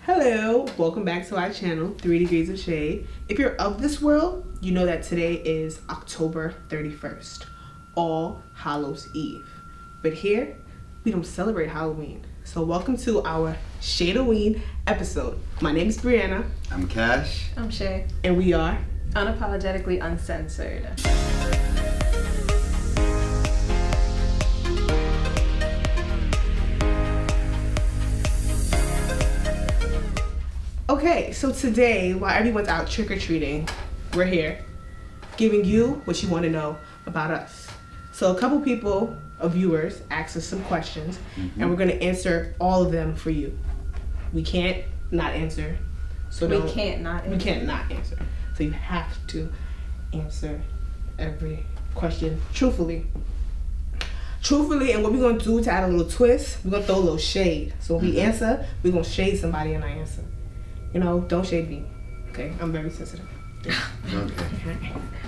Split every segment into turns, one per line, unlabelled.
Hello, welcome back to our channel, 3 Degrees of Shade. If you're of this world, you know that today is October 31st, All Hallows Eve. But here, we don't celebrate Halloween. So welcome to our ShadeOween episode. My name is Brianna.
I'm Cash.
I'm Shay.
And we are
Unapologetically Uncensored.
Okay, so today, while everyone's out trick-or-treating, we're here giving you what you want to know about us. So a couple people, viewers, asked us some questions, and we're going to answer all of them for you. We can't not answer.
We can't not
answer. So you have to answer every question truthfully. And what we're going to do to add a little twist, we're going to throw a little shade. So when we answer, we're going to shade somebody in our answer. You know, don't shade me. Okay, I'm very sensitive.
Okay.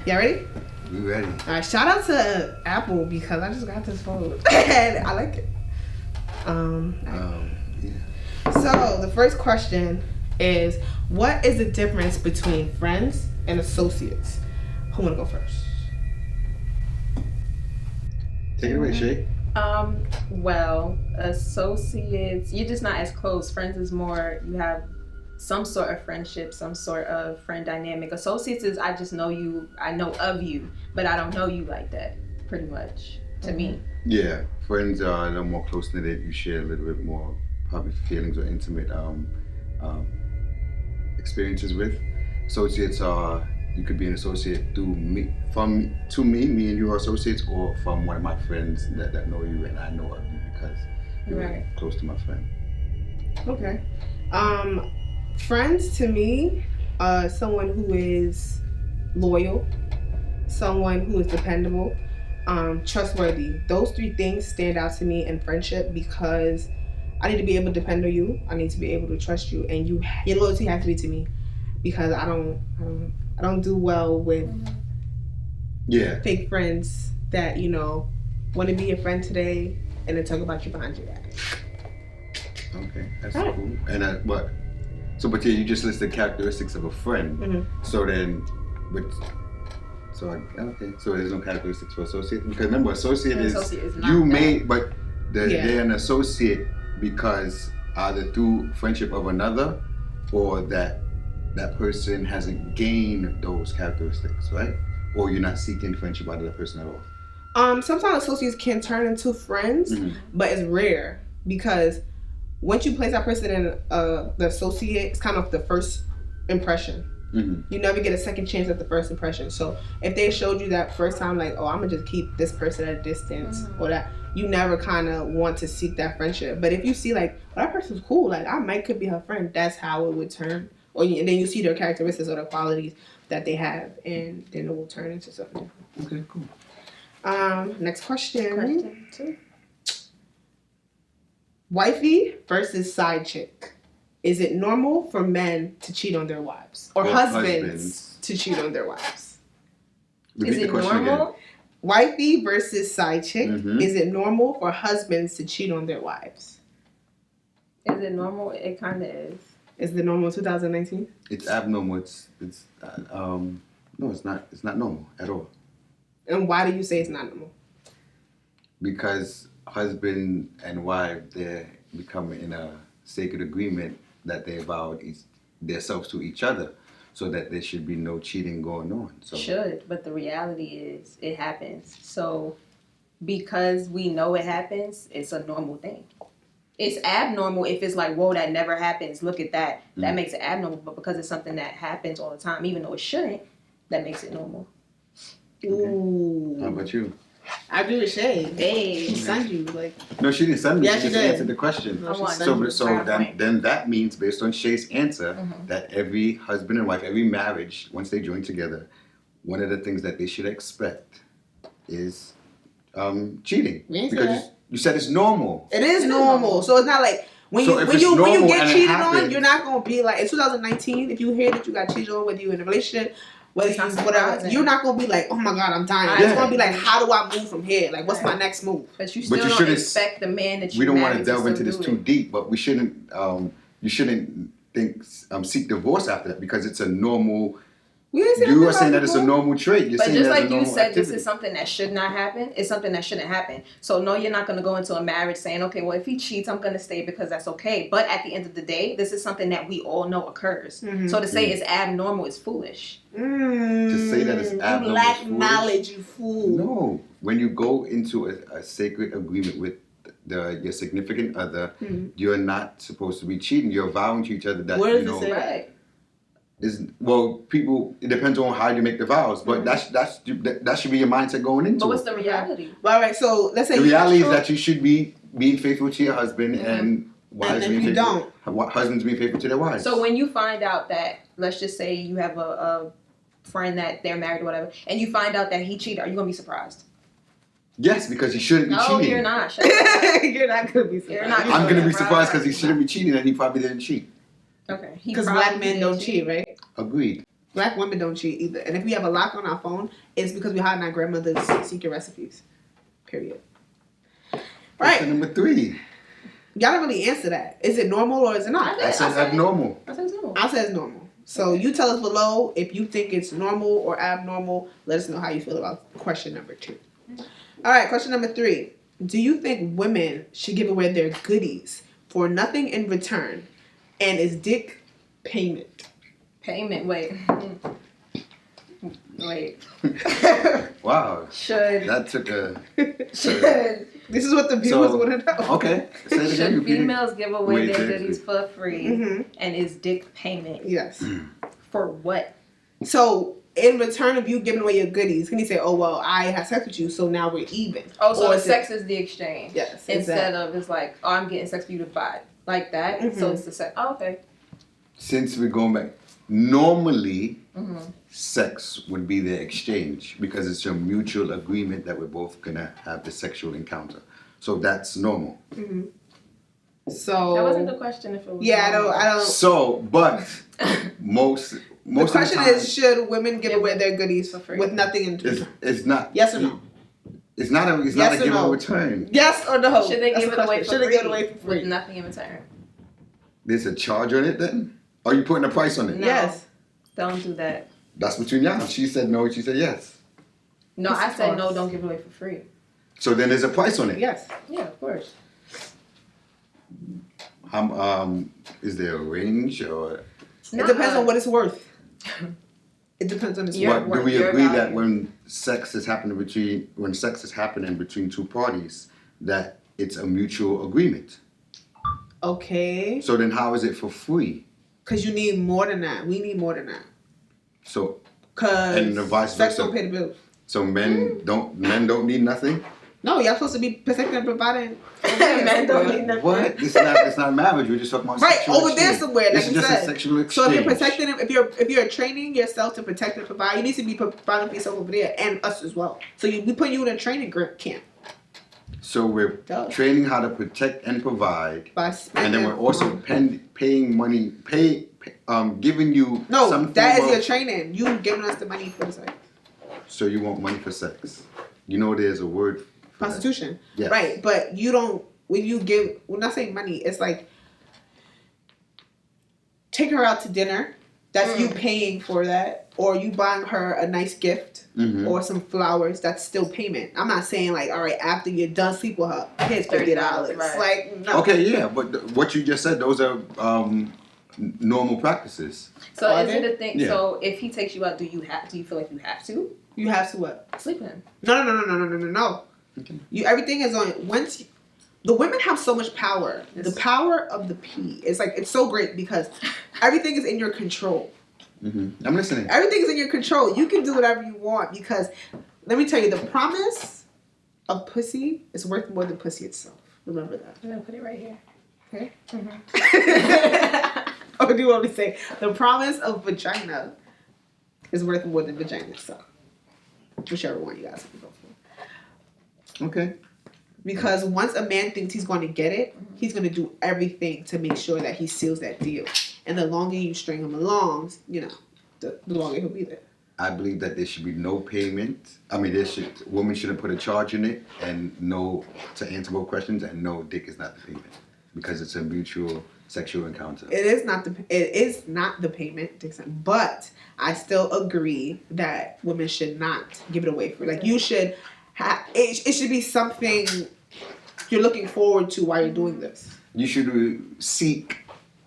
Y'all ready?
We ready.
All right, shout out to Apple because I just got this phone and I like it.
Yeah.
So the first question is, what is the difference between friends and associates? Who wanna go first?
Take it away, Shay.
Well, associates, you're just not as close. Friends is more, you have some sort of friendship, some sort of friend dynamic. Associates is, I just know you, I know of you, but I don't know you like that, pretty much, to me.
Yeah, friends are a little more close-knit. You share a little bit more probably feelings or intimate experiences with. Associates are, you could be an associate through me, me and you are associates, or from one of my friends that know you and I know of you because you're
Right.
close to my friend.
Okay. Friends to me, someone who is loyal, someone who is dependable, trustworthy. Those three things stand out to me in friendship because I need to be able to depend on you. I need to be able to trust you, and your loyalty has to be to me because I don't do well with fake friends that want to be your friend today and then talk about you behind your back.
Okay, that's cool. And but yeah, you just listed characteristics of a friend.
Mm-hmm.
So then, so there's no characteristics for associate because remember, associate is not they're an associate because either through friendship of another or that person hasn't gained those characteristics, right? Or you're not seeking friendship out of that person at all.
Sometimes associates can turn into friends, but it's rare because once you place that person in the associate, it's kind of the first impression. You never get a second chance at the first impression. So if they showed you that first time, like, oh, I'm gonna just keep this person at a distance, or that, you never kind of want to seek that friendship. But if you see like, well, that person's cool, like could be her friend, that's how it would turn. And then you see their characteristics or their qualities that they have, and then it will turn into something different.
Okay, cool.
Next question.
Question 2.
Wifey versus side chick. Is it normal for men to cheat on their wives? Or husbands to cheat on their wives?
Is it normal?
Again.
Wifey versus side chick. Is it normal for husbands to cheat on their wives?
Is it normal? It kind of is.
Is it normal in 2019?
It's abnormal. No, it's not. It's not normal at all.
And why do you say it's not normal?
Because husband and wife, they become in a sacred agreement that they vowed themselves to each other, so that there should be no cheating going on. So
but the reality is it happens. So because we know it happens, it's a normal thing. It's abnormal if it's like, whoa, that never happens. Look at that. That makes it abnormal. But because it's something that happens all the time, even though it shouldn't, that makes it normal.
Okay.
Ooh.
How about you?
I agree with Shay.
Hey.
She sent you like.
No, she didn't send me.
Yeah,
she
she
just
did.
answered the question.
So
Then that means, based on Shay's answer, that every husband and wife, every marriage, once they join together, one of the things that they should expect is cheating. Because you said it's normal.
It is normal. So it's not like when you get cheated on, you're not gonna be like in 2019. If you hear that you got cheated on, whether you're in a relationship, whatever, you're not gonna be like, oh my god, I'm dying. It's gonna be like, how do I move from here? Like, what's my next move?
But you still don't expect the man that you.
We don't want to delve into this too deep, but we shouldn't. You shouldn't seek divorce after that because it's a normal.
You
are saying that it's a normal trait. You're
but
saying
just like you said,
activity.
this is something that should not happen. It's something that shouldn't happen. So no, you're not going to go into a marriage saying, okay, well, if he cheats, I'm going to stay because that's okay. But at the end of the day, this is something that we all know occurs. Mm-hmm. So to say it's abnormal is foolish.
To say that it's abnormal,
you lack knowledge, you fool.
No, when you go into a sacred agreement with your significant other, you're not supposed to be cheating. You're vowing to each other that
Right.
People. It depends on how you make the vows, but that should be your mindset going into.
But what's the reality?
Well, all right. So let's say
the reality is that you should be being faithful to your husband, and wives being faithful. Husbands being faithful to their wives.
So when you find out that, let's just say you have a friend that they're married or whatever, and you find out that he cheated, are you gonna be surprised?
Yes, because he shouldn't be cheating.
No, you're not.
You're not gonna be surprised.
I'm gonna be surprised because he shouldn't be cheating, and he probably didn't cheat.
Okay.
Because black men don't cheat, right?
Agreed.
Black women don't cheat either. And if we have a lock on our phone, it's because we hide in our grandmother's secret recipes. Period. Right.
Question number 3.
Y'all don't really answer that. Is it normal or is it not?
I said abnormal.
I said it's normal.
I said it's normal. So you tell us below if you think it's normal or abnormal. Let us know how you feel about question number 2. All right, question number 3. Do you think women should give away their goodies for nothing in return? And is dick payment?
Wait.
Wow.
Should.
That took a...
Should.
This is what the viewers want to know.
Okay. Say it again.
Should females give away their goodies for free? And is dick payment?
Yes.
For what?
So, in return of you giving away your goodies, can you say, oh, well, I had sex with you, so now we're even?
Oh, so sex is the exchange.
Yes.
Instead of it's like, oh, I'm getting sex for you to buy. Like that. So it's the sex. Oh, okay.
Since we're going back, normally sex would be the exchange because it's a mutual agreement that we're both gonna have the sexual encounter. So that's normal.
So
that wasn't the question. If it was
normal. I don't.
So, but most
the question
of the time,
is, should women give away their goodies for free with nothing in return?
It's not.
Yes or no?
It's not a give in return.
Yes or no?
Should they give it away for free?
Should they give it away for free
with nothing in return?
There's a charge on it then? Are you putting a price on it?
No,
yes.
Don't do that.
That's between y'all. She said no, she said yes.
No, I said no, don't give it away for free.
So then there's a price on it?
Yes.
Yeah, of course.
Is there a range or?
It depends on what it's worth. It depends on its worth.
Do we agree that when sex is happening between two parties, that it's a mutual agreement?
Okay.
So then how is it for free?
Because you need more than that. We need more than that.
So.
Because
the vice
sex
versa.
don't pay the bills.
So men don't need nothing?
No, y'all supposed to be protecting and providing. Men don't need nothing.
What? It's not marriage. We're just talking about
right
sexual
over
exchange.
there somewhere. Like
This is
you
just
said.
a sexual exchange.
So if you're protecting, if you're training yourself to protect and provide, you need to be providing for yourself over there and us as well. So we put you in a training camp.
So we're training how to protect and provide,
and
then we're also paying money, giving you.
No, that is your training. You giving us the money for the sex.
So you want money for sex? You know, there's a word.
Prostitution.
Yes.
Right, but you don't. When you give, we're not saying money. It's like take her out to dinner. That's you paying for that, or you buying her a nice gift or some flowers. That's still payment. I'm not saying like, all right, after you're done sleep with her, here's $30.
Right.
Like, no.
Okay, yeah, but what you just said, those are normal practices.
So is it a thing?
Yeah.
So if he takes you out, do you feel like you have to?
You have to what?
Sleep with him.
No.
Okay.
Everything is on the women have so much power. The power of the P is like, it's so great because everything is in your control.
I'm listening.
Everything is in your control. You can do whatever you want because let me tell you, the promise of pussy is worth more than pussy itself. Remember that.
I'm gonna put it right here.
Okay. Or do you want me to say the promise of vagina is worth more than vagina itself? Whichever one you guys can go for.
Okay.
Because once a man thinks he's going to get it, he's going to do everything to make sure that he seals that deal. And the longer you string him along, the longer he'll be there.
I believe that there should be no payment. I mean, women shouldn't put a charge in it, and no, to answer both questions, and no, dick is not the payment because it's a mutual sexual encounter.
It is not the payment, but I still agree that women should not give it away for. Like, you should it should be something you're looking forward to while you're doing this.
You should seek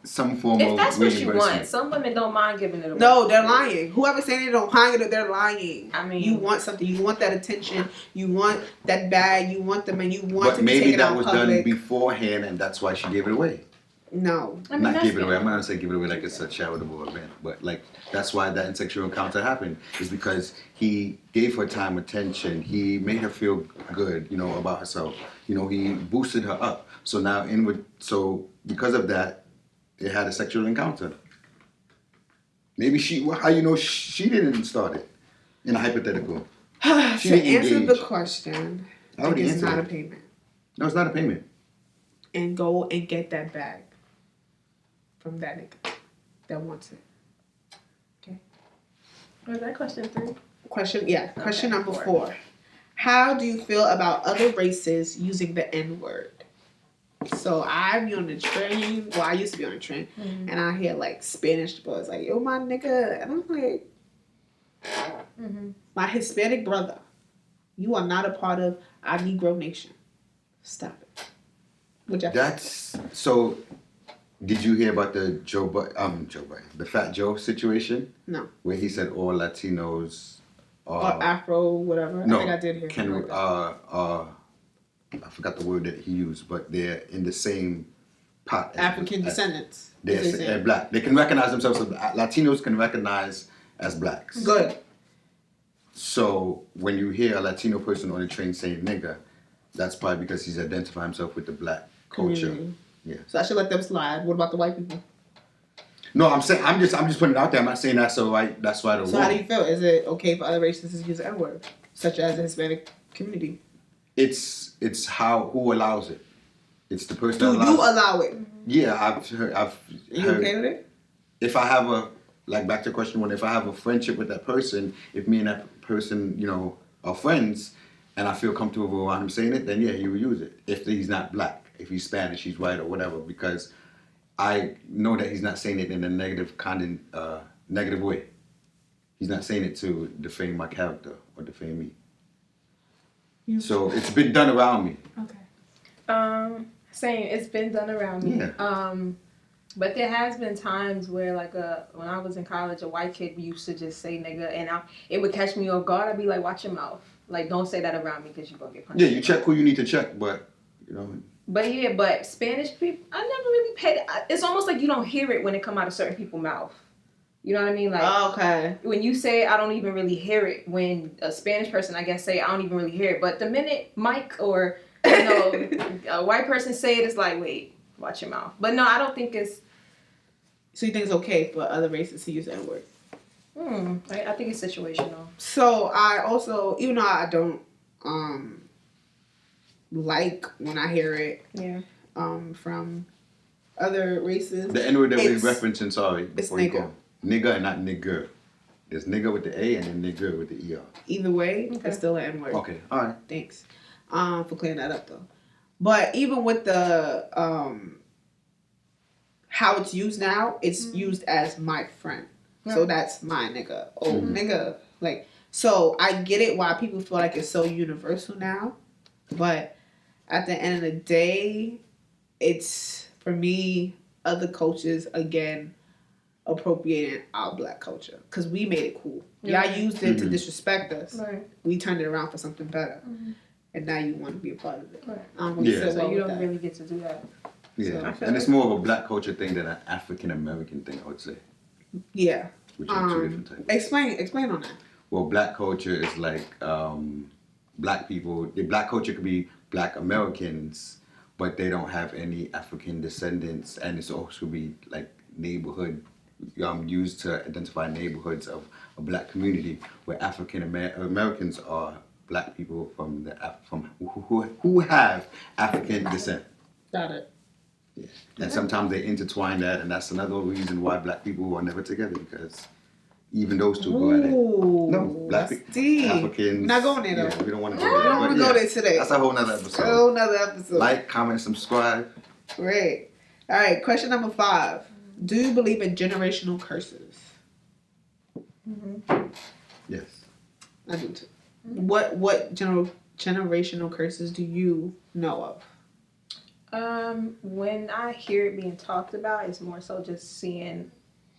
some form of
if that's what you want. Some women don't mind giving it away.
No, they're lying. Whoever's saying they don't mind it, they're lying.
I mean,
you want something. You want that attention. You want that bag. You want the man. You want
but
to
maybe
be taken
that
out
was
public.
done beforehand, and that's why she gave it away.
No,
I mean,
not give it away. I'm not gonna say give it away like it's a charitable event, but like that's why that sexual encounter happened, is because he gave her time, attention. He made her feel good, about herself. He boosted her up. So now because of that, they had a sexual encounter. Maybe she didn't start it. In a hypothetical,
she to answer the question, it's not a payment.
No, it's not a payment.
And go and get that bag from that nigga that wants it. Okay.
Was that question 3?
Question number 4. How do you feel about other races using the N-word? So I be on the train. Well, I used to be on the train, and I hear like Spanish boys like, "Yo, my nigga," and I'm like, "My Hispanic brother, you are not a part of our Negro nation. Stop it."
That's so. Did you hear about the Joe Biden, the Fat Joe situation?
No.
Where he said all Latinos
or Afro, whatever.
No,
I think I did hear.
I forgot the word that he used, but they're in the same pot.
African descendants.
They're black. They can recognize themselves as Latinos. Can recognize as blacks.
Good.
So when you hear a Latino person on the train saying "nigga," that's probably because he's identifying himself with the black culture. Yeah.
So I should let them slide. What about the white people?
No, I'm just putting it out there. I'm not saying that's so right. That's why.
So how do you feel? Is it okay for other races to use the N-word, such as the Hispanic community?
It's who allows it. It's the person.
Do you allow it?
Yeah, I've heard.
You okay with it?
If I have back to question 1, if I have a friendship with that person, if me and that person, are friends, and I feel comfortable around him saying it, then yeah, he will use it. If he's not black, if he's Spanish, he's white or whatever, because I know that he's not saying it in a negative way. He's not saying it to defame my character or defame me. So it's been done around me.
Okay. Same. It's been done around me.
Yeah.
But there has been times where, like, when I was in college, a white kid used to just say nigga, and it would catch me off guard. I'd be like, watch your mouth. Like, don't say that around me because you're going to get punched.
Yeah, you check who you need to check, but,
But Spanish people, I never really paid. It's almost like you don't hear it when it come out of certain people's mouth. You know what I mean? Like,
okay.
When you say, I don't even really hear it. When a Spanish person, I guess, say, I don't even really hear it. But the minute Mike or, a white person say it, it's like, wait, watch your mouth. But no, I don't think it's...
So you think it's okay for other races to use that word?
I think it's situational.
So I also, even though I don't like when I hear it from other races.
The N-word that we're referencing, sorry, before
it's
you go. Nigga and not nigger. There's nigga with the A and then nigger with the ER.
Either way, it's still an N-word.
Okay, all right.
Thanks for clearing that up, though. But even with the how it's used now, it's used as my friend. So that's my nigga. Oh, nigga. Like, so I get it why people feel like it's so universal now. But at the end of the day, it's, for me, other cultures, again, appropriating our black culture. Because we made it cool. Y'all used it to disrespect us. Right. We turned it around for something better. And now you want to be a part of it.
Right. So you don't really get to do that.
Yeah, so and it's more of a black culture thing than an African American thing, I would say.
Yeah.
Which are two different types.
Explain on that.
Well, black culture is like black people. The black culture could be black Americans, but they don't have any African descendants, and it's also be like neighborhood used to identify neighborhoods of a black community, where African Americans are black people from who have African descent.
Got it.
Yeah. And sometimes they intertwine that, and that's another reason why black people are never together, because even those two go at it. No, black people, Africans.
We're not going there, though.
Yeah, we don't want to go there.
We don't want to go there today.
That's a whole nother episode.
Like, comment, subscribe.
Great.
All right, question number 5. Do you believe in generational curses?
Mm-hmm.
Yes.
I do too. What generational curses do you know of?
When I hear it being talked about, it's more so just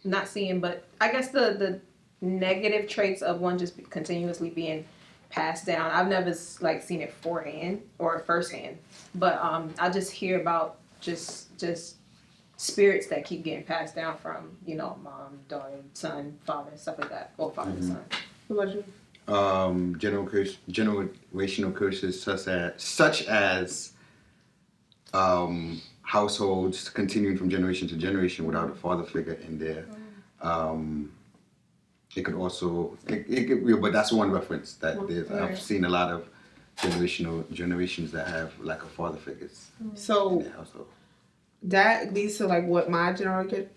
not seeing, but I guess the negative traits of one just continuously being passed down. I've never like seen it forehand or firsthand, but I just hear about just spirits that keep getting passed down from mom, daughter, son, father, stuff like that, or father, son.
What about you?
Generational curses such as households continuing from generation to generation without a father figure in there. It could also, but that's one reference that there's. I've seen a lot of generations that have lack of father figures in their household.
That leads to like what my generation.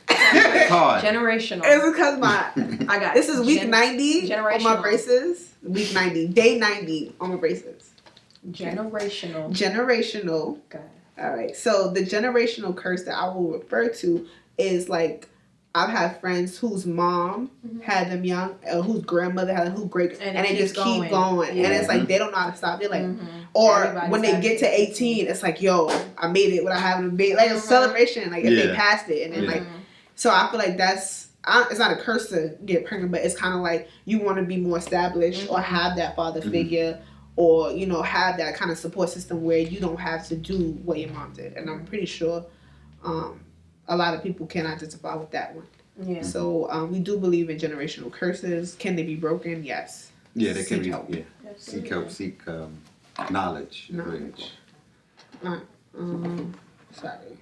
It's hard.
Generational.
It's because
I got
this is week 90 on my braces. Week 90, day 90 on my braces. Generational.
Okay.
All right. So the generational curse that I will refer to is like I've had friends whose mom had them young, whose grandmother had them, whose great, and they just keep going. Yeah. And it's like they don't know how to stop. They're like, or everybody's when they get to 18, it's like, yo, I made it without having a baby. Like a celebration, like if they passed it, and then like, so I feel like it's not a curse to get pregnant, but it's kind of like you want to be more established or have that father figure. Or, have that kind of support system where you don't have to do what your mom did. And I'm pretty sure a lot of people can identify with that one. Yeah. So we do believe in generational curses. Can they be broken? Yes.
Yeah, they can be. Help. Yeah. Seek help. Seek knowledge.
All right. Sorry.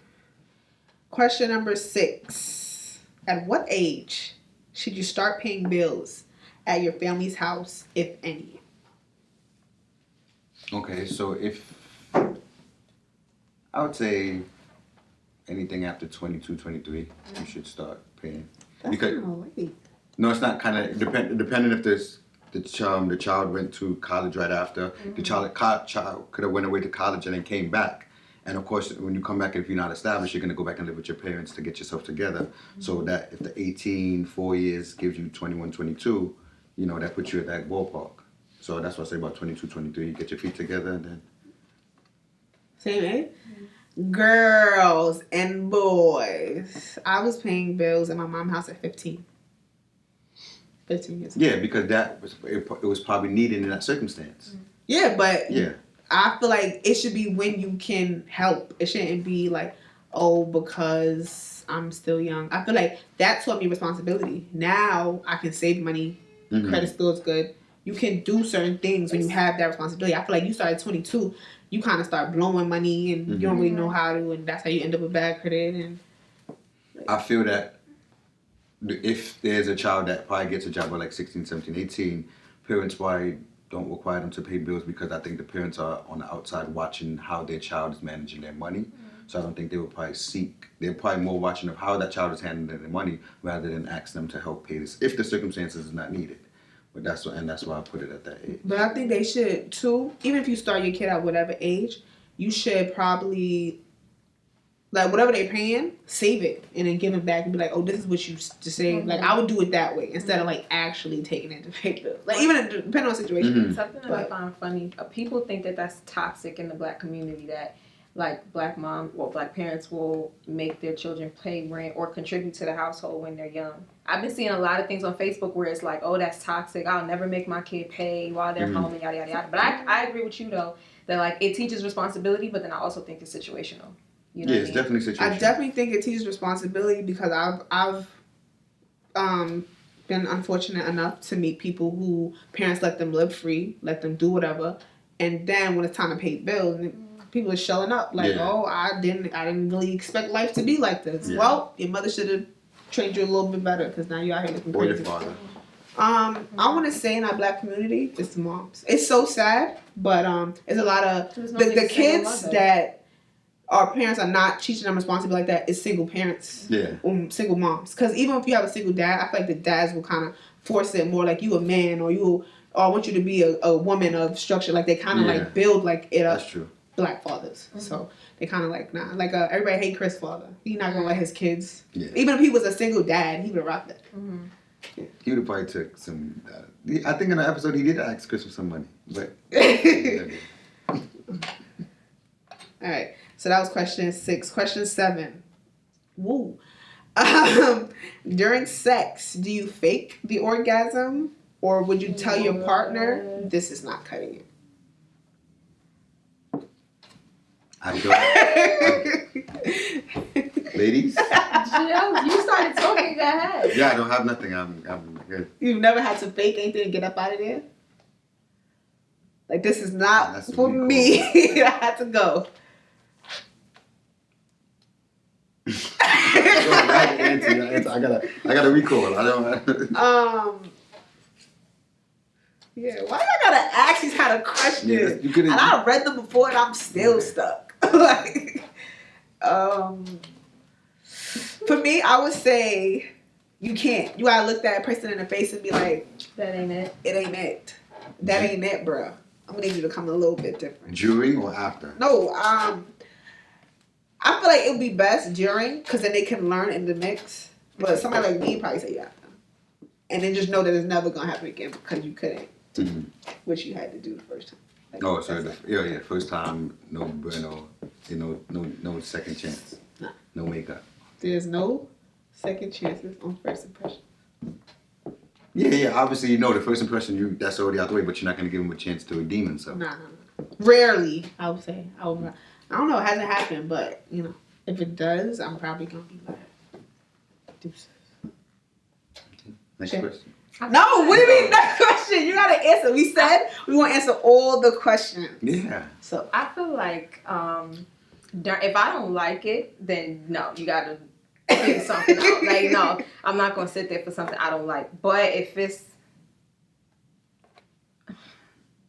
Question number 6. At what age should you start paying bills at your family's house, if any?
Okay, so I would say anything after 22, 23, you should start paying.
That's
because
late.
No, it's not kind of depending if the child went to college right after. The child could have went away to college and then came back. And of course, when you come back, if you're not established, you're going to go back and live with your parents to get yourself together. So that if the 18, 4 years gives you 21, 22, that puts you at that ballpark. So that's what I say about 22, 23. You get your feet together and then.
Same age? Girls and boys. I was paying bills at my mom's house at 15. 15 years old.
Yeah, because it was probably needed in that circumstance.
Yeah, but I feel like it should be when you can help. It shouldn't be like, because I'm still young. I feel like that taught me responsibility. Now I can save money. Credit score is good. You can do certain things when you have that responsibility. I feel like you start at 22, you kind of start blowing money and you don't really know how to, and that's how you end up with bad credit. And
I feel that if there's a child that probably gets a job at like 16, 17, 18, parents probably don't require them to pay bills because I think the parents are on the outside watching how their child is managing their money. So I don't think they would probably they're probably more watching of how that child is handling their money rather than ask them to help pay this if the circumstances is not needed. But that's why I put it at that age.
But I think they should too. Even if you start your kid at whatever age, you should probably like whatever they're paying, save it and then give it back and be like, this is what you to save. Like I would do it that way instead of like actually taking it to pay bills. Like even depending on the situation.
Something that I find funny. People think that that's toxic in the Black community that like Black parents will make their children pay rent or contribute to the household when they're young. I've been seeing a lot of things on Facebook where it's like, that's toxic. I'll never make my kid pay while they're home and yada, yada, yada. But I agree with you, though, that like it teaches responsibility, but then I also think it's situational.
It's definitely situational.
I definitely think it teaches responsibility because I've been unfortunate enough to meet people who parents let them live free, let them do whatever. And then when it's time to pay bills, people are showing up like, I didn't really expect life to be like this. Yeah. Well, your mother should have trained you a little bit better because now you're out here looking crazy. Or your father. I want to say in our Black community, it's the moms. It's so sad, but it's a lot of the kids that our parents are not teaching them responsibility like that is single parents, single moms. Because even if you have a single dad, I feel like the dads will kind of force it more like you a man or I want you to be a woman of structure. Like they kind of like build like it up.
That's true.
black fathers. So they kind of like, nah. Like, everybody hate Chris' father. He not gonna let his kids. Yeah. Even if he was a single dad, he would rock that.
Yeah. He would have probably took some. I think in the episode he did ask Chris for some money, but.
All right. So that was question 6. Question 7. Woo. During sex, do you fake the orgasm, or would you tell your partner this is not cutting it?
I don't. Ladies?
You started talking. Go ahead.
Yeah, I don't have nothing. I'm good.
You've never had to fake anything and get up out of there? Like, this is not for me. I had to go.
I gotta recall. I don't.
Yeah. Why y'all gotta ask these kind of questions? Yeah, and I read them before, and I'm still stuck. Like, for me, I would say you can't. You gotta look that person in the face and be like,
"That ain't it.
It ain't it. That ain't it, bro. I'm gonna need you to come a little bit different."
During or after?
No. I feel like it would be best during, because then they can learn in the mix. But somebody like me probably say after. And then just know that it's never going to happen again because you couldn't. Which you had to do the first time. Like,
first time, no bueno, no second chance. No makeup.
There's no second chances on first impression.
Yeah, obviously, the first impression, that's already out the way, but you're not going to give them a chance to redeem themselves.
No. Rarely, I would say. I don't know, it hasn't happened, but, if it does, I'm probably going to be like, deuces.
Next question.
No, what do you mean next question? You got to answer. We said we want to answer all the questions.
Yeah.
So I feel like if I don't like it, then no, you got to figure something out. Like, no, I'm not going to sit there for something I don't like. But if it's...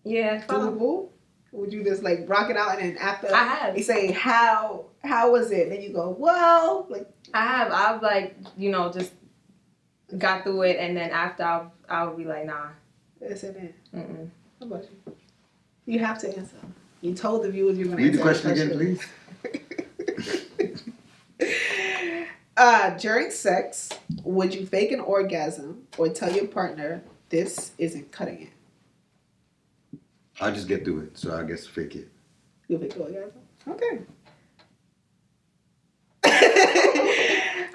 Yeah.
Doable? Would you just like rock it out and then after
I have.
You say how was it? Then you go, well, like
I've like, just got through it, and then after I'll be like, nah.
That's it. How about you? You have to answer. You told the viewers you're gonna answer.
Read the question again,
please. During sex, would you fake an orgasm or tell your partner this isn't cutting it?
I'll just get through it, so I guess fake it.
You'll fake the orgasm? Okay.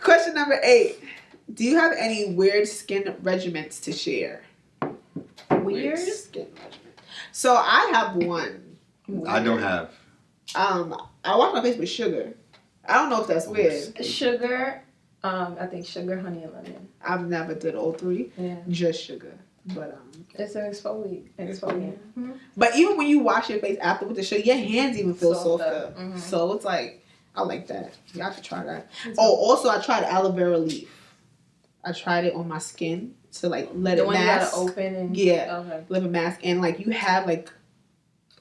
Question number 8. Do you have any weird skin regimens to share?
Weird
skin regimen. So I have one.
Weird. I don't have.
I wash my face with sugar. I don't know if that's weird.
Sugar. I think sugar, honey, and lemon.
I've never did all 3.
Yeah.
Just sugar. But
it's an exfoliant.
But even when you wash your face after with the sugar, your hands even feel softer. So it's like, I like that. Y'all should try that. Also I tried aloe vera leaf. I tried it on my skin to like let it mask.
You gotta open and
let it mask, and like you have like,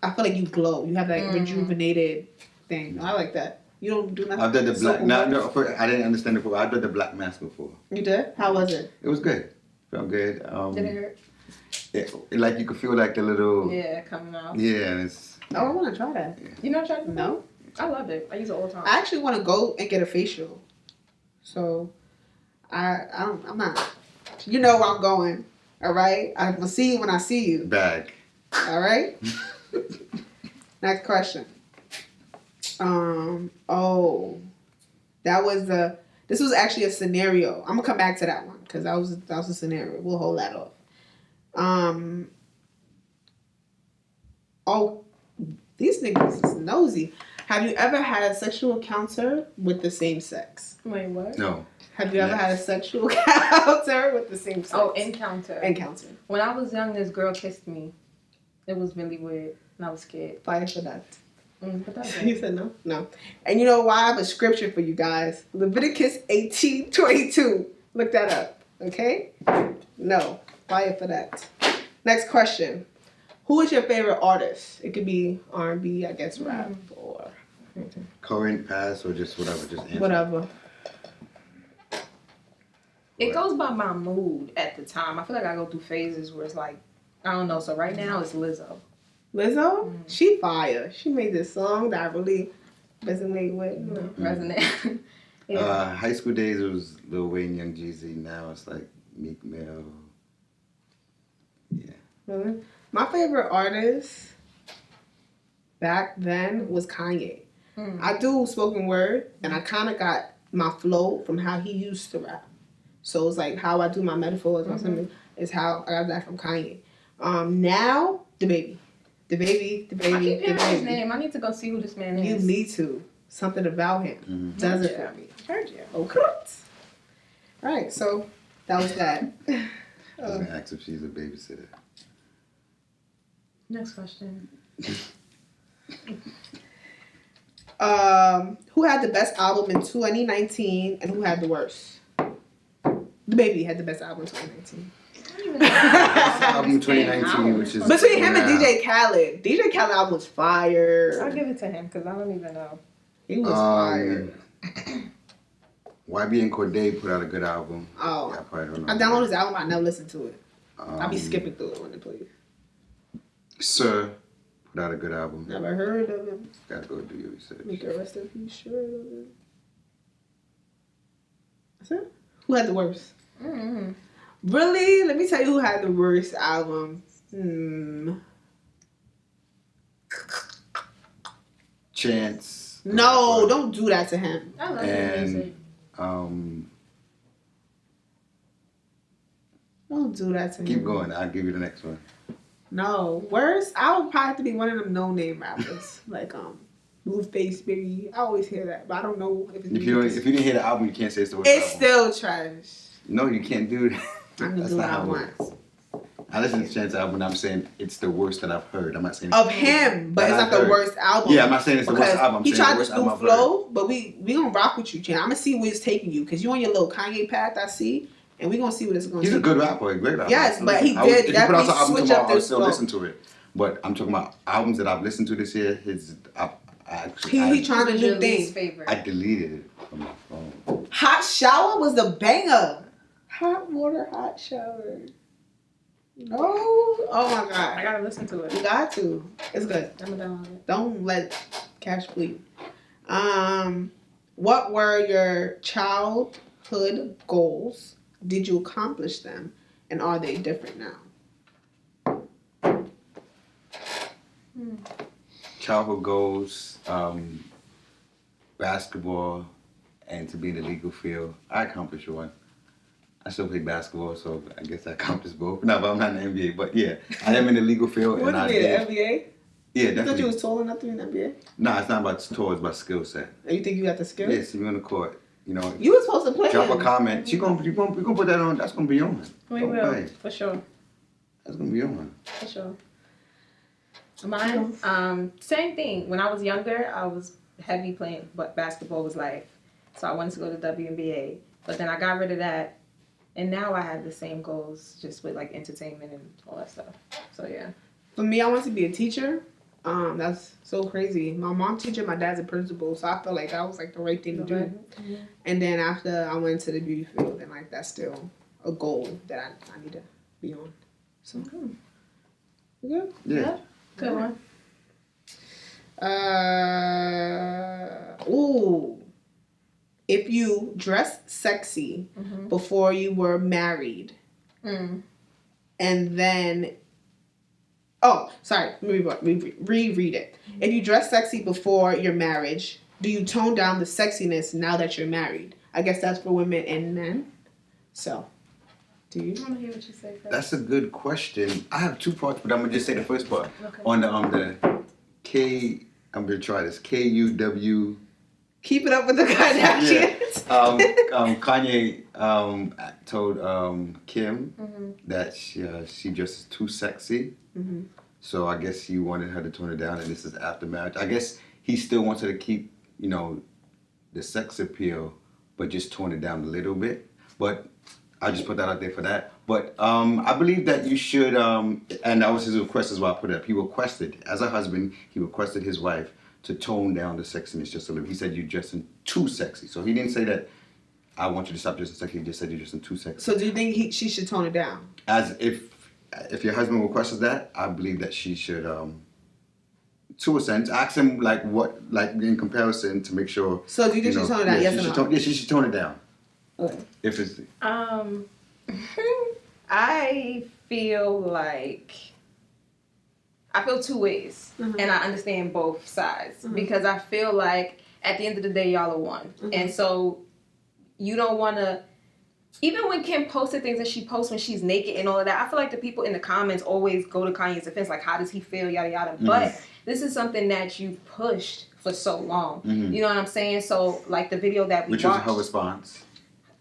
I feel like you glow. You have that rejuvenated thing. I like that. You don't do nothing.
I've done the black. No, I didn't understand it before. I've done the black mask before.
You did? How was it?
It was good. Felt good.
Did it hurt?
Like you could feel like the little.
Yeah, coming out.
Yeah, and it's.
Oh, I want to try that.
Yeah. You never tried it?
No.
I loved it. I use it all the time.
I actually want to go and get a facial. So, I'm not. You know where I'm going. All right. I'm gonna see you when I see you.
Bag.
All right. Next question. This was actually a scenario. I'm gonna come back to that one because that was a scenario. We'll hold that off. These niggas is nosy. Have you ever had a sexual encounter with the same sex?
Wait, what?
No.
Have you ever had a sexual encounter with the same sex?
Oh, encounter.
Encounter.
When I was young, this girl kissed me. It was really weird, and I was scared.
Fire for that.
But
You said no? No. And you know why? I have a scripture for you guys. Leviticus 18:22. Look that up. Okay? No. Fire for that. Next question. Who is your favorite artist? It could be R&B, I guess, rap, or...
Current, past, or just whatever. Just answer.
Whatever.
It goes by my mood at the time. I feel like I go through phases where it's like, I don't know. So right now it's Lizzo.
Lizzo, she fire. She made this song that I really resonate with.
Resonate.
High school days, it was Lil Wayne, Young Jeezy. Now it's like Meek Mill. Yeah.
Really? My favorite artist back then was Kanye. I do spoken word, and I kind of got my flow from how he used to rap. So it's like how I do my metaphors or something is how I got that from Kanye. Now, the baby.
I keep hearing his name. I need to go see who this man is.
You need to. Something about him does it for me.
Heard you.
Okay. All right, so that was that.
I was going to ask if she's a babysitter.
Next question.
Who had the best album in 2019 and who had the worst? The baby had the best album in 2019.
Best album in 2019, which is
between him and DJ Khaled. DJ Khaled album was fire.
I'll give it to him because I don't even know.
He was fire.
YB and Cordae put out a good album.
Oh,
yeah, I probably don't know.
I downloaded his album. I never listened to it. I'll be skipping through it when it plays.
Sir put out a good album.
Never heard of him.
Gotta go do your research.
Make a rest in peace. Sure. That's it. Who had the worst?
Mm-hmm.
Really? Let me tell you who had the worst album.
Chance.
No, don't do that to him.
I love his music.
Don't do that to him.
Keep going. I'll give you the next one.
No, worst. I would probably have to be one of them no-name rappers, like Blueface, Baby. I always hear that, but I don't know if it's.
If you didn't hear the album, you can't say it's the worst.
It's
album.
still trash.
No, you can't do that.
I'm gonna do what I want.
I listen to Chance's album and I'm saying it's the worst that I've heard. I'm not saying
of him, but it's not the worst album.
Yeah, I'm not saying it's the worst album.
He tried this new flow, but we gonna rock with you, Chance. I'm gonna see where it's taking you because you on your little Kanye path. I see. And we're going to see what it's going to
He's a good rapper, a great rapper.
Yes, but he did definitely switch up this flow.
I would still listen to it. But I'm talking about albums that I've listened to this year.
He trying to do things.
I deleted it from my phone.
Hot Shower was the banger. Hot water, hot shower. Oh my God.
I got to listen to it.
You got to. It's good.
I'm down on it.
Don't let cash bleed. What were your childhood goals? Did you accomplish them? And are they different now?
Childhood goals, basketball, and to be in the legal field. I accomplished one. I still play basketball, so I guess I accomplished both. No, but I'm not in the NBA. But yeah, I am in the legal field.
What did you mean, the NBA?
Yeah, definitely.
You thought you was tall enough to be in the NBA?
Nah, it's not about tall, it's about skill set.
And you think you got the skill?
Yes, you're on the court. You know,
you were supposed to play.
Drop a comment. You gonna put that on. That's gonna be on.
We will, for sure.
That's gonna be on.
For sure. Mine, same thing. When I was younger, I was heavy playing, but basketball was life. So I wanted to go to WNBA, but then I got rid of that, and now I have the same goals, just with like entertainment and all that stuff. So yeah.
For me, I want to be a teacher. That's so crazy. My mom's teacher, my dad's a principal, so I felt like that was like the right thing to do. Mm-hmm. And then after I went into the beauty field, and like that's still a goal that I need to be on. So you good?
Yeah.
Good one.
If you dress sexy before you were married, and then let me reread it. If you dress sexy before your marriage, do you tone down the sexiness now that you're married? I guess that's for women and men. So, do you?
I want to hear what you say first.
That's a good question. I have two parts, but I'm gonna just say the first part.
Okay.
On the I'm gonna try this. KUW.
Keep it up with the Kardashians.
Yeah. Kanye told Kim that she dresses too sexy. Mm-hmm. So I guess he wanted her to tone it down, and this is after marriage. I guess he still wants her to keep, the sex appeal, but just tone it down a little bit. But I just put that out there for that. But I believe that you should, and that was his request as well. I put it up. He requested, as a husband, his wife to tone down the sexiness just a little. He said you're dressing too sexy. So he didn't say that I want you to stop dressing sexy. He just said you're dressing too sexy.
So do you think she should tone it down?
As if your husband requests that, I believe that she should to a sense. Ask him like what, like in comparison to make sure.
So do you think she's toning it down? Yes or no?
She should tone it down.
Okay.
If it's.
I feel like. I feel two ways, and I understand both sides because I feel like at the end of the day, y'all are one, and so you don't want to. Even when Kim posted things that she posts when she's naked and all of that, I feel like the people in the comments always go to Kanye's defense, like, how does he feel, yada, yada. But this is something that you've pushed for so long. You know what I'm saying? So, like, the video that we watched.
Which was her response.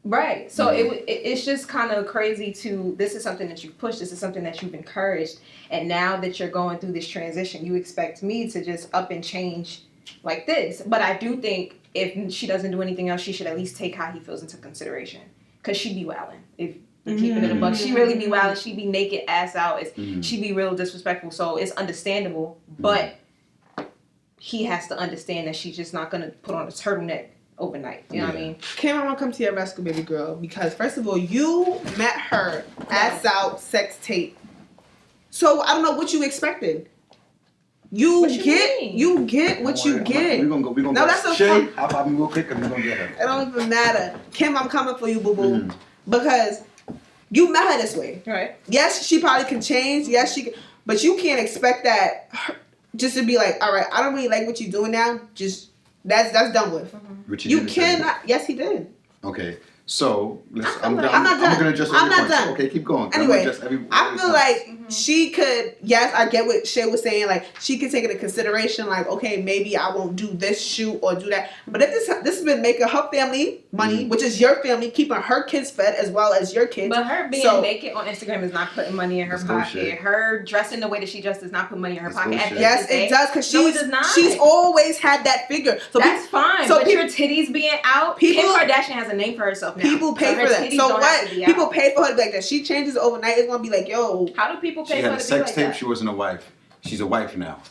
Right. So, it's just kind of crazy this is something that you've pushed, this is something that you've encouraged. And now that you're going through this transition, you expect me to just up and change like this. But I do think if she doesn't do anything else, she should at least take how he feels into consideration. Because she be wilding. If we're keeping it a buck, she really be wilding. She be naked, ass out. She be real disrespectful. So it's understandable. But he has to understand that she's just not going to put on a turtleneck overnight. You know what I mean?
Kim, I want to come to your rescue, baby girl. Because first of all, you met her ass out sex tape. So I don't know what you expected. You get what you get.
We're gonna go.
That's so
Shay, how about me real quick? Cause we're gonna get her.
It don't even matter. Kim, I'm coming for you, boo boo. Because you met her this way.
Right.
Yes, she probably can change. Yes, she can. But you can't expect that just to be like, all right, I don't really like what you're doing now. Just, that's done with.
You
cannot. Yes, he did.
Okay. So, I'm
not done.
I'm going to adjust
I'm not done.
Okay, keep going.
Anyway, I feel like she could, yes, I get what Shay was saying, like, she could take it into consideration, like, okay, maybe I won't do this shoot or do that. But if this has been making her family money, which is your family, keeping her kids fed as well as your kids.
But her being naked on Instagram is not putting money in her pocket.
Bullshit.
Her dressing the way that she dressed does not put money in her pocket.
Yes, it does, because she's always had that figure. So
that's fine, but your titties being out, Kim Kardashian has a name for herself now.
People pay for that. So what? People pay for her to be like that. She changes overnight. It's gonna be like, yo.
How do people pay for her to be like that?
She had a sex tape. She wasn't a wife. She's a wife now.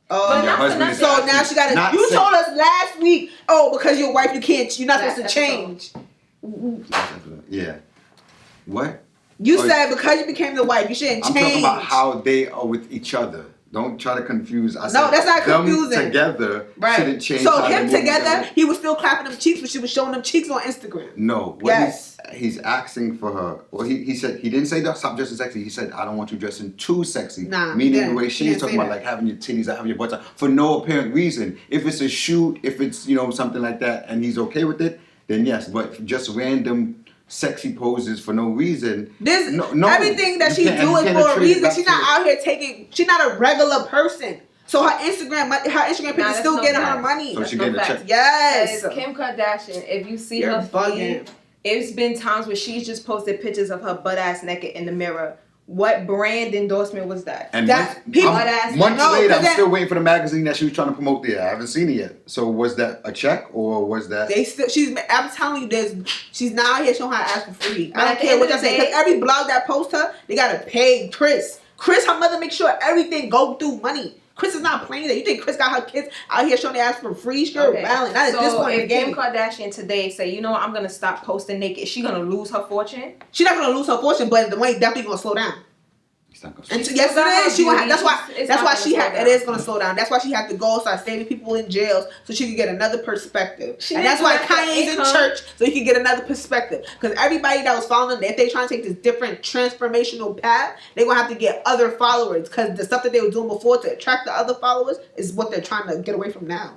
So now she got to. You told us last week. Oh, because you're a wife, you're not supposed to change.
Yeah. What?
You said because you became the wife, you shouldn't change.
I'm talking about how they are with each other. Don't try to confuse.
No, that's not confusing.
Them together shouldn't change.
So him together, he was still clapping them cheeks, but she was showing them cheeks on Instagram.
No. He's asking for her. Well, he said, he didn't say stop dressing sexy. He said, I don't want you dressing too sexy.
Nah.
Meaning the way she's talking about, like having your titties out, having your butts out, for no apparent reason. If it's a shoot, if it's, something like that, and he's okay with it, then yes. But just random sexy poses for no reason.
Everything that she's doing for a reason. She's not out here she's not a regular person. So her Instagram picture is still getting her money.
So she getting a check.
Yes.
Kim Kardashian, if you see her feed, it's been times where she's just posted pictures of her butt ass naked in the mirror. What brand endorsement was that?
And months later, I'm still waiting for the magazine that she was trying to promote there. I haven't seen it yet. So was that a check or was that?
I'm telling you, she's now out here showing how to ask for free. I don't care what y'all say. Because every blog that posts her, they gotta pay Chris. Her mother makes sure everything go through money. Chris is not playing that. You think Chris got her kids out here showing they ask for free? Sure, That is this point in the game.
Kim Kardashian today say, you know what, I'm gonna stop posting naked, is she gonna lose her fortune?
She's not gonna lose her fortune, but the money definitely gonna slow down. Yes, it is. That's why it is gonna slow down. That's why she had to go start saving people in jails so she could get another perspective. And that's why Kanye's in church so he could get another perspective. Because everybody that was following them, if they trying to take this different transformational path, they're gonna have to get other followers. Because the stuff that they were doing before to attract the other followers is what they're trying to get away from now.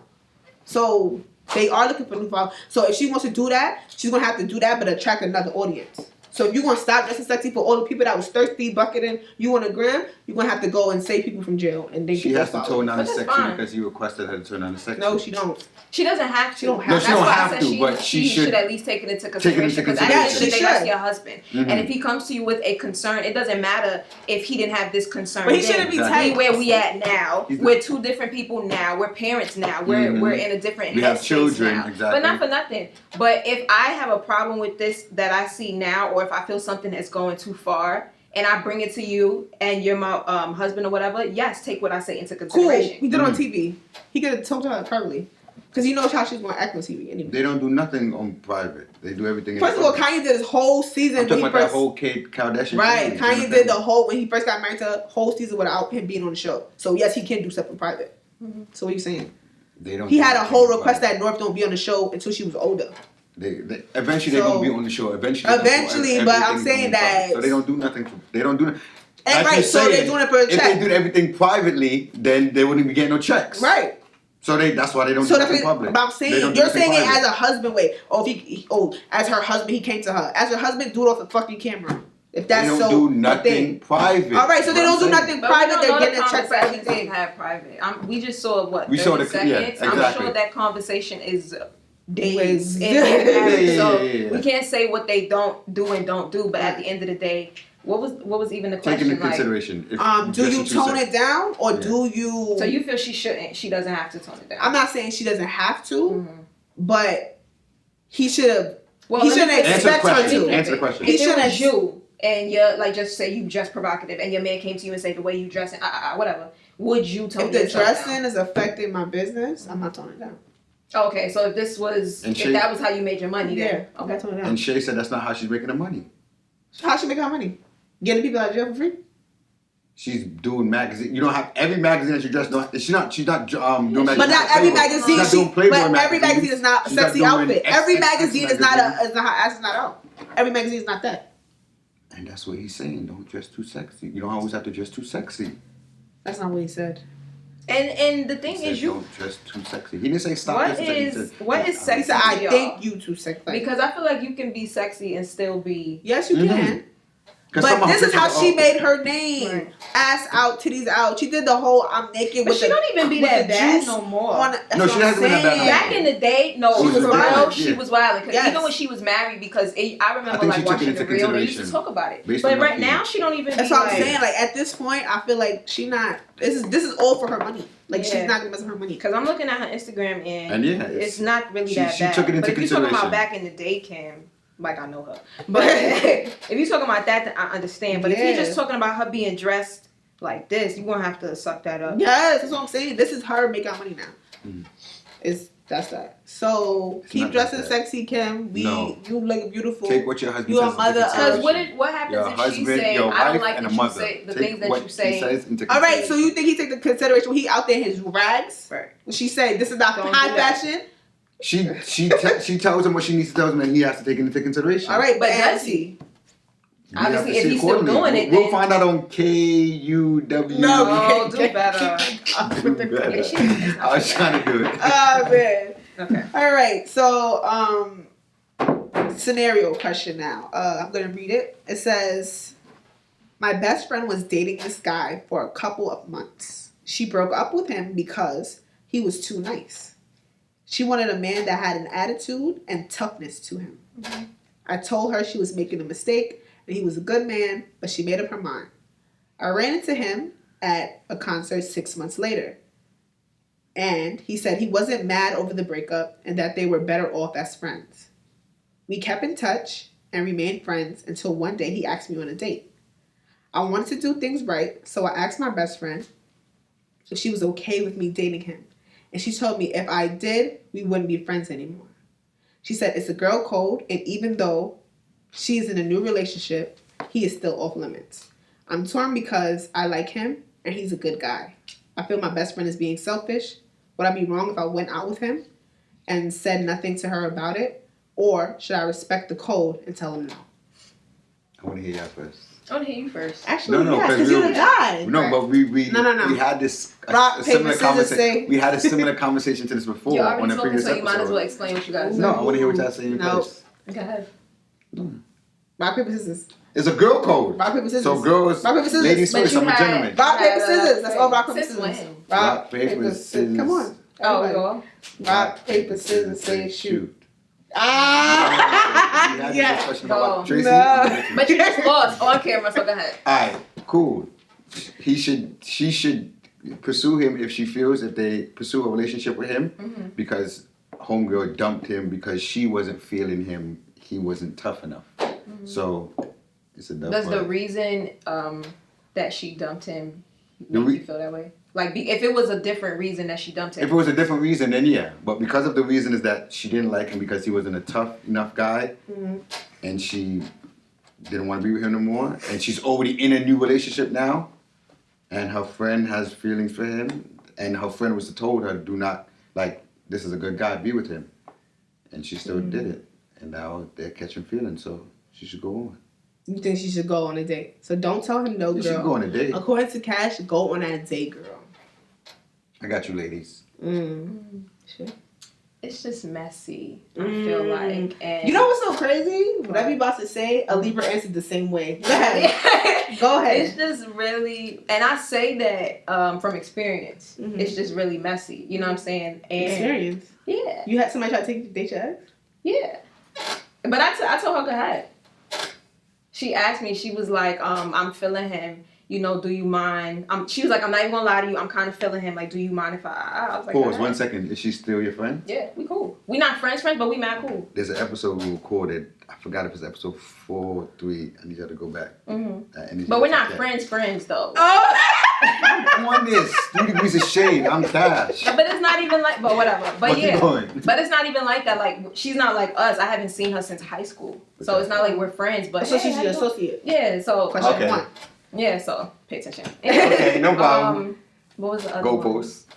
So they are looking for new followers. So if she wants to do that, she's gonna have to do that, but attract another audience. So if you're going to stop dressing sexy for all the people that was thirsty, bucketing you on the gram, you're going to have to go and save people from jail. And they
she has to tone down the sexy because you requested her to turn on the sexy.
No, she don't.
She doesn't have to.
She don't have
to, but she should at least take it into consideration. Because that's your husband. And if he comes to you with a concern, it doesn't matter if he didn't have this concern.
But he shouldn't be telling
where we at now. We're two different people now. We're parents now. We're in a different
we have children
now.
exactly.
But not for nothing. But if I have a problem with this that I see now, or if I feel something that's going too far, and I bring it to you, and you're my husband or whatever, yes, take what I say into consideration.
Cool. He did it on TV. He could have told her privately. Because he knows how she's going to act on TV anyway.
They don't do nothing on private. They do everything.
First of all, Kanye did his whole season.
I'm talking about that whole Kate Kardashian.
Right. Kanye did when he first got married to her, whole season without him being on the show. So yes, he can do stuff in private. Mm-hmm. So what are you saying?
They don't.
He had a whole request that North don't be on the show until she was older.
They eventually they're gonna be on the show. Eventually,
but I'm saying that.
So they don't do nothing. They don't do.
And right, so they're doing it for a check.
If they did everything privately, then they wouldn't be getting no checks.
Right.
So that's why they don't do it in public.
But I'm saying, you're saying it as a husband way. As her husband, he came to her. As her husband, do it off the fucking camera. If that's
they don't do nothing private.
All right, so they don't do nothing private. They're getting a check for everything.
Have private. We just saw what
we saw
seconds.
Yeah, exactly.
I'm sure that conversation is days. So we can't say what they don't do and don't do. But at the end of the day, what was even the question?
Taking into consideration,
do you tone it down or do you?
So you feel she shouldn't? She doesn't have to tone it down.
I'm not saying she doesn't have to, but he should have.
Well,
he shouldn't expect her to.
Answer the question.
He shouldn't.
You and you're like, just say you dress provocative, and your man came to you and say the way you dress and whatever. Would you tone it down?
If the dressing is affecting my business, I'm not toning it down.
Okay, so if that was how you made your money, then okay, tone it down.
And Shay said that's not how she's making the money.
How she making her money? Getting people out of jail for free?
She's doing magazine. You don't have every magazine that you dress. She's not doing magazine.
But not every magazine. But every magazine is not a sexy outfit. Every magazine is not out. Every magazine is not that.
And that's what he's saying. Don't dress too sexy. You don't always have to dress too sexy.
That's not what he said.
And the thing is, you
don't dress too sexy. He didn't say stop.
What is sexy?
He said, I think you too sexy.
Because I feel like you can be sexy and still be.
Yes, you can. But this is how she made her name. Right. Ass out, titties out. She did the whole I'm naked with
she don't even be that bad no more.
No, she hasn't been that bad.
Back in the day, no, she was wild. She was wild. Even when she was married, because I remember like watching The Real, they used to talk about it. But right now, she don't even.
That's what I'm saying. Like at this point, I feel like she not. This is all for her money. Like she's not gonna mess with her money.
Because I'm looking at her Instagram and it's not really that bad.
She took it into
consideration. But if you're talking about back in the day, Kim. Like I know her, but if you're talking about that, then I understand. But if you're just talking about her being dressed like this, you're gonna have to suck that up.
Yes, that's what I'm saying. This is her making money now. That's that. So keep dressing sexy, Kim. You look beautiful.
Take what your husband
says. You a mother.
Because what happens if she say I don't like that you say the things that you say.
All right, so you think he take the consideration when he out there in his rags? Right. When she say this is not high fashion.
She tells him what she needs to tell him, and he has to take it into consideration.
All right, but does he?
Obviously, if he's still doing it,
we'll find out on KUW.
No, do better.
I was trying to do it.
Oh man. Okay. All right. So, scenario question now. I'm gonna read it. It says, my best friend was dating this guy for a couple of months. She broke up with him because he was too nice. She wanted a man that had an attitude and toughness to him. Mm-hmm. I told her she was making a mistake and he was a good man, but she made up her mind. I ran into him at a concert 6 months later. And he said he wasn't mad over the breakup and that they were better off as friends. We kept in touch and remained friends until one day he asked me on a date. I wanted to do things right, so I asked my best friend if she was okay with me dating him. And she told me if I did, we wouldn't be friends anymore. She said it's a girl code, and even though she is in a new relationship, he is still off limits. I'm torn because I like him, and he's a good guy. I feel my best friend is being selfish. Would I be wrong if I went out with him and said nothing to her about it? Or should I respect the code and tell him no?
I want to hear that first.
I want to hear you first.
Actually, because you're the guy.
No, but we had this similar conversation. We had a similar conversation to this before on the previous episode.
So you might as well explain what you got to say.
No, I want to hear what y'all saying first.
Go ahead.
Rock, paper, scissors.
It's a girl code.
Rock, paper, scissors.
So girls,
rock, paper, scissors.
Ladies first, I'm a gentleman.
Rock, paper, scissors. That's all rock, paper, scissors.
Rock, paper, scissors.
Come on.
Oh,
rock, paper, scissors, say shoot.
Yes. No. Tracy,
but you just lost on camera, so go ahead.
Alright, cool. She should pursue him if she feels that they pursue a relationship with him because homegirl dumped him because she wasn't feeling him. He wasn't tough enough. Mm-hmm. So it's a dump.
Does the reason that she dumped him make you feel that way? Like, if it was a different reason that she dumped him.
If it was a different reason, then yeah. But because of the reason is that she didn't like him because he wasn't a tough enough guy, and she didn't want to be with him no more, and she's already in a new relationship now, and her friend has feelings for him, and her friend was told her, do not, like, this is a good guy, be with him. And she still did it. And now they're catching feelings, so she should go on.
You think she should go on a date? So don't tell him no, girl.
She should go on a date.
According to Cash, go on that date, girl.
I got you, ladies.
Shit.
It's just messy, I feel like. And
you know what's so crazy? Whatever you about to say, a Libra answered the same way. Go ahead. Go ahead.
It's just really, and I say that from experience. It's just really messy. You know what I'm saying? And
experience?
Yeah.
You had somebody try to take you to date your ex?
Yeah. But I told her go ahead. She asked me, she was like, I'm feeling him. You know, do you mind? She was like, I'm not even gonna lie to you. I'm kind of feeling him. Like, do you mind if I was like,
pause 1 second. Is she still your friend?
Yeah, we cool. We not friends, but we mad cool.
There's an episode we recorded. I forgot if it's episode 4 or 3. I need y'all to go back.
But we're not friends though.
Oh!
I'm on this 3 degrees of shade. I'm Dash.
But it's not even like, but whatever. But
Keep going.
But it's not even like that. Like, she's not like us. I haven't seen her since high school. So it's not like we're friends. But
so she's your associate.
Yeah, so.
Question 1.
Yeah, so pay attention.
Okay, no problem.
What was the other
Go
one?
post.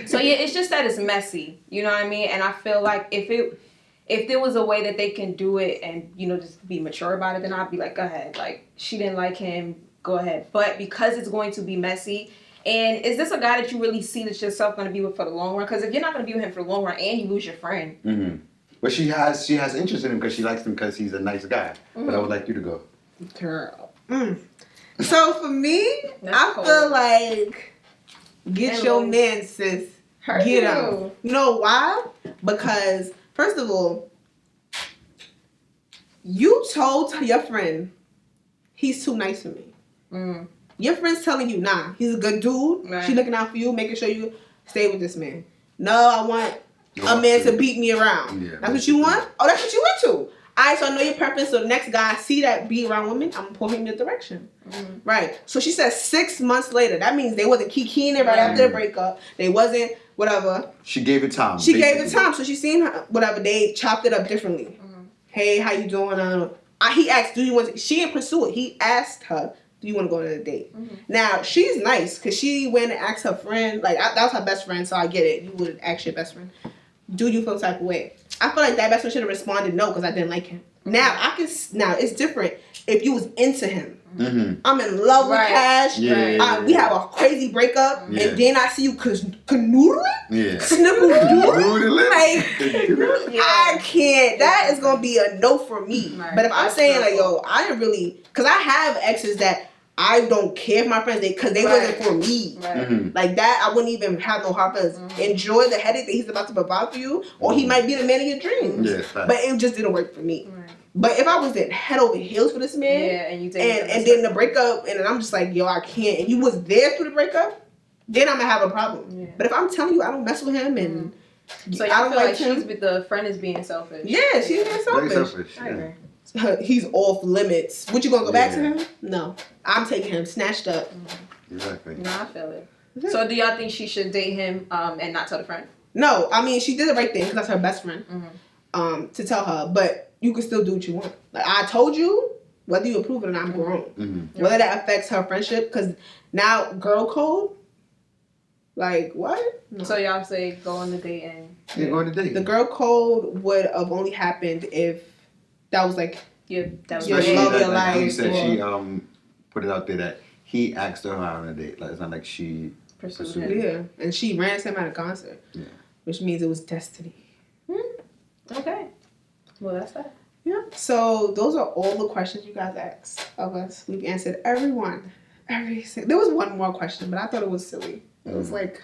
So yeah, it's just that it's messy. You know what I mean? And I feel like if there was a way that they can do it and, you know, just be mature about it, then I'd be like, go ahead. Like, she didn't like him, go ahead. But because it's going to be messy, and is this a guy that you really see that yourself going to be with for the long run? Because if you're not going to be with him for the long run and you lose your friend.
But she has interest in him because she likes him because he's a nice guy. But I would like you to go.
Girl. So for me, I feel like get your man, sis. Get him. You know why? Because first of all, you told your friend he's too nice for me. Your friend's telling you, nah, he's a good dude. Right. She looking out for you, making sure you stay with this man. No, I want a man to beat me around. Yeah, that's what you want? Oh, that's what you went to. Alright, so I know your preference. So the next guy I see that beat around women, I'm gonna pull him in the direction. Right. So she said 6 months later. That means they wasn't kikiing it right after the breakup. They wasn't whatever.
She gave it time.
She gave it time. So she seen her, whatever. They chopped it up differently. Hey, how you doing? He asked, do you want to, she didn't pursue it. He asked her, do you want to go on a date? Now, she's nice because she went and asked her friend, like, that was her best friend, so I get it. You would ask your best friend, do you feel the type of way? I feel like that best friend should have responded no because I didn't like him. Now, it's different if you was into him. I'm in love with Cash. We have a crazy breakup, and then I see you canoodling? Snickle-doodling? Like, I can't. That is going to be a no for me. But if I'm saying, like, yo, I didn't really, because I have exes that I don't care if my friends, because they wasn't for me. Like that, I wouldn't even have no hard feelings. Enjoy the headache that he's about to provide for you, or he might be the man of your dreams. But it just didn't work for me. But if I was in head over heels for this man, and then the breakup, and then I'm just like, yo, I can't, and you was there through the breakup, then I'm gonna have a problem. But if I'm telling you I don't mess with him, and
so I don't like him, the friend is being selfish.
Yeah, she's being selfish.
I agree.
He's off limits. Would you gonna go back to him? No. I'm taking him snatched up.
Exactly.
No, I feel it. So do y'all think she should date him and not tell the friend?
No, I mean she did the right thing because that's her best friend. To tell her, but you can still do what you want. Like I told you, whether you approve it or not, I'm grown. Whether that affects her friendship, because now girl code. Like what? No.
So y'all say go on the date and
go on the date.
The girl code would have only happened if that was like
your love
your life. He said she put it out there that he asked her out on a date. Like it's not like she pursued him.
Yeah, and she ran him at a concert. Yeah, which means it was destiny.
Okay, well that's that.
Yeah. So those are all the questions you guys asked of us. We've answered everyone. There was one more question, but I thought it was silly. It was like,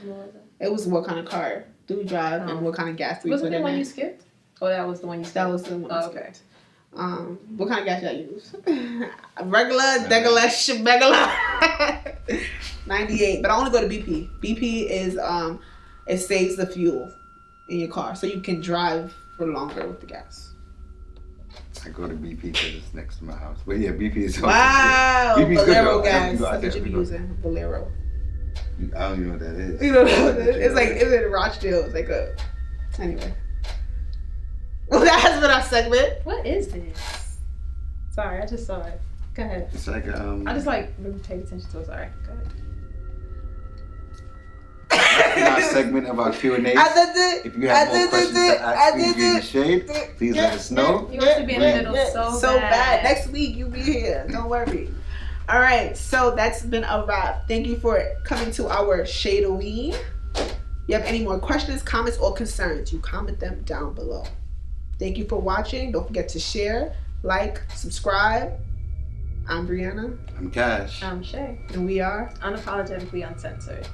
it was what kind of car do we drive and what kind of gas do we put in it?
Was it the one you skipped? Oh, that was the one you skipped?
That was the one I skipped. What kind of gas y'all use? Regular, 98. But I only go to BP. BP is, it saves the fuel in your car, so you can drive for longer with the gas.
I go to BP because it's next to my house. But yeah, BP is
wow.
BP's
Bolero gas. That's what you be using. Bolero.
I don't even know what that is.
You don't know what that is? It's like, it's in Rochdale. It's like a, anyway. Well, that has been our segment.
What is this? Sorry, I just saw it. Go ahead.
It's like,
I just like really pay attention to it. Sorry. Go
our segment of our Q&A. If you have more questions to ask me in the shade, please let us know.
You want to be in the middle so bad.
Next week you'll be here. Don't worry. All right, so that's been a wrap. Thank you for coming to our ShadeOween. You have any more questions, comments, or concerns, you comment them down below. Thank you for watching. Don't forget to share, like, subscribe. I'm Brianna.
I'm Cash.
I'm Shay.
And we are
Unapologetically Uncensored.